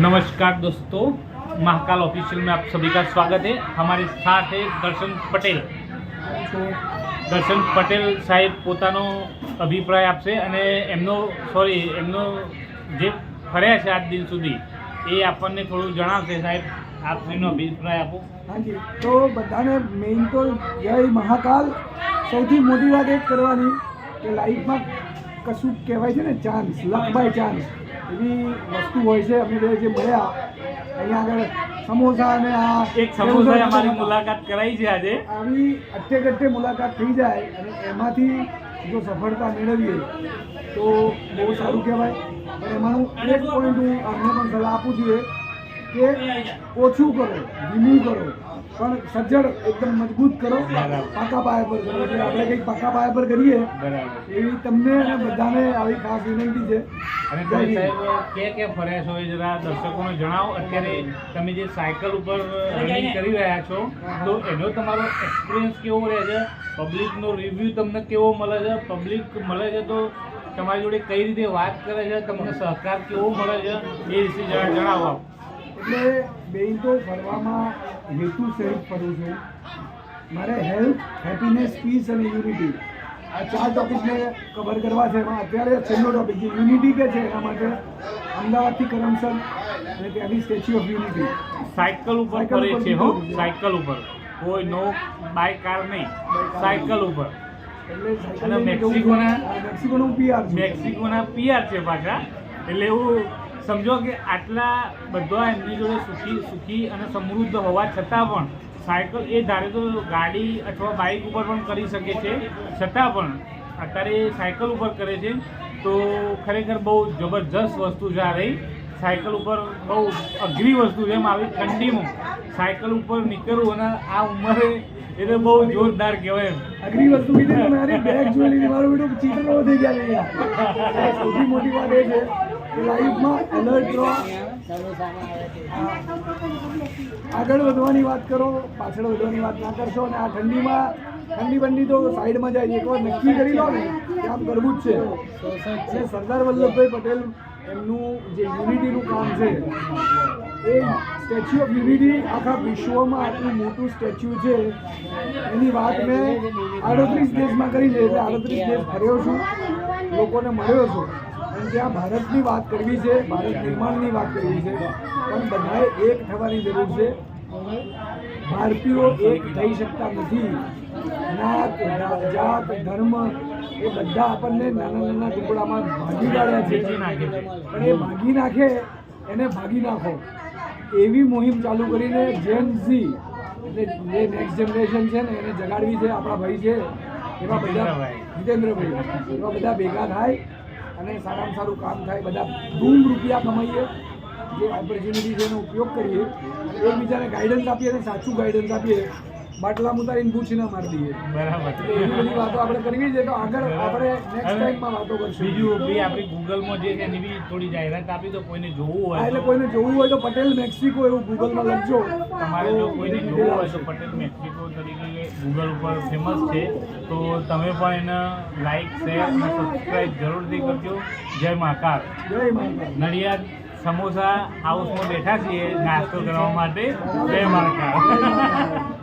नमस्कार दोस्तों, महाकाल ऑफिशियल में आप सभी का स्वागत है। हमारे साथ है दर्शन पटेल। દર્શન પટેલ સાહેબ પોતાનો અભિપ્રાય આપશે અને એમનો જે ફર્યા છે આજ દિન સુધી એ આપણને થોડું જણાવશે. સાહેબ, આપ એનો અભિપ્રાય આપો. હાજી, તો બધાને મેઇન તો જય મહાકાલ. સૌથી મોટી વાત એ કરવાની કે લાઈફમાં કશું કહેવાય છે ને ચાન્સ, લક બાય ચાન્સ એવી વસ્તુ હોય છે. અમે બે જે મળ્યા અહીંયા આગળ સમોસા અને આ એક સમોસાએ અમારી મુલાકાત કરાઈ છે. આજે આવી અટ્ટે મુલાકાત થઈ જાય અને એમાંથી જો સફળતા મેળવીએ તો બહુ સારું કહેવાય. પણ એમાંનું એક પોઈન્ટ હું અમને પણ સલાહ આપું છું કે ઓછું કરો, ધીમું કરો, પણ સજ્જડ એકદમ મજબૂત કરો, પાકા પાયા પર કરો. એટલે આપણે કંઈક પાકા પાયા પર કરીએ એવી તમને અને બધાને આવી ખાસ વિનંતી છે. અને તમે સાહેબ ક્યાં ફર્યા છો એ જરા દર્શકોને જણાવો. અત્યારે તમે જે સાયકલ ઉપર રનિંગ કરી રહ્યા છો તો એનો તમારો એક્સપિરિયન્સ કેવો રહે છે? પબ્લિકનો રિવ્યૂ તમને કેવો મળે છે? પબ્લિક મળે છે તો તમારી જોડે કઈ રીતે વાત કરે છે? તમને સહકાર કેવો મળે છે એ વિશે જણાવો. એટલે બેન તો ફરવામાં હેતુ સહિત ફરું છું. મારે હેલ્થ, હેપીનેસ, પીસ અને યુનિટી આ 4 ટોપિકને કવર કરવા છે. એમાં અત્યારે છેલ્લો ટોપિક જે યુનિટી કે છે એના માટે અમદાવાદથી કરમસદ અને ત્યાંની સ્ટેચ્યુ ઓફ યુનિટી સાયકલ ઉપર ફરે છે. હો, સાયકલ ઉપર, કોઈ નો બાય કાર નહીં, સાયકલ ઉપર. એટલે અને મેક્સિકોનું મેક્સિકોના પીઆર છે પાછા. એટલે એવું સમજો કે આટલા બધા એમની જોડે સુખી અને સમૃદ્ધ હોવા છતાં પણ સાયકલ એ ધારે તો ગાડી અથવા બાઇક ઉપર પણ કરી શકે છે, છતાં પણ અત્યારે સાયકલ ઉપર કરે છે. તો ખરેખર બહુ જબરજસ્ત વસ્તુ છે આ રહી. સાયકલ ઉપર બહુ અઘરી વસ્તુ છે. એમ આવી ઠંડીમાં સાયકલ ઉપર નીકળવું અને આ ઉંમરે એટલે બહુ જોરદાર કહેવાય. એમ અઘરી વસ્તુ કીધી તો મારી બેગ જોઈ લીધી, મારું બેટું ચીટરો થઈ ગયા. સૌથી મોટી વાત એ છે કે લાઈફમાં એલર્ટ રહો. આગળ વધવાની વાત કરો, પાછળ વધવાની વાત ના કરશો. અને આ ઠંડી બંડી તો સાઈડમાં જાય. એકવાર નક્કી કરી લો ને કે આમ કરવું જ છે. એટલે સરદાર વલ્લભભાઈ પટેલ એમનું જે યુનિટીનું કામ છે એ સ્ટેચ્યુ ઓફ યુનિટી આખા વિશ્વમાં આટલું મોટું સ્ટેચ્યુ છે એની વાત મેં 38 દેશમાં કરી છે. એટલે 38 દેશ ફર્યો છું, લોકોને મળ્યો છું. અને ત્યાં ભારતની વાત કરવી છે, ભારત નિર્માણની વાત કરવી છે, પણ બધાએ એક થવાની જરૂર છે. ભારતીયો એક થઈ શકતા નથી. નાત, જાત, ધર્મ એ બધા આપણને નાના ટુકડામાં ભાગી કાઢ્યા છે. પણ એ ભાગી નાખે એને ભાગી નાખો એવી મુહિમ ચાલુ કરીને જેન ઝી એટલે જે નેક્સ્ટ જનરેશન છે ને એને જગાડવી છે. આપણા ભાઈ છે એવા બધા, જીતેન્દ્રભાઈ, એવા બધા ભેગા થાય અને સારામાં સારું કામ થાય. બધા ધૂમ રૂપિયા કમાઈએ, જે ઓપોર્ચ્યુનિટી છે એનો ઉપયોગ કરીએ, એકબીજાને ગાઈડન્સ આપીએ અને સાચું ગાઈડન્સ આપીએ. બાટલા ઉતારીને પૂછી ના મારી દઈએ. બરાબર. એવી બધી વાતો આપણે કરવી છે. તો આગળ આપણે નેક્સ્ટ ટાઈમમાં વાતો કરશું. બીજું બી આપણી ગૂગલમાં જે એની બી થોડી જાહેરાત આપી તો કોઈને જોવું હોય, એટલે કોઈને જોવું હોય તો પટેલ મેક્સિકો એવું ગૂગલમાં લખજો. તમારે જો કોઈને જોવું હોય તો પટેલ મેક્સિકો તરીકે ગૂગલ ઉપર ફેમસ છે. તો તમે પણ એને લાઈક, શેર અને સબસ્ક્રાઈબ જરૂરથી કરજો. જય મહાકાલ. જય મહાકાલ. નડિયાદ સમોસા હાઉસમાં બેઠા છીએ નાસ્તો કરવા માટે. જય મહાકાલ.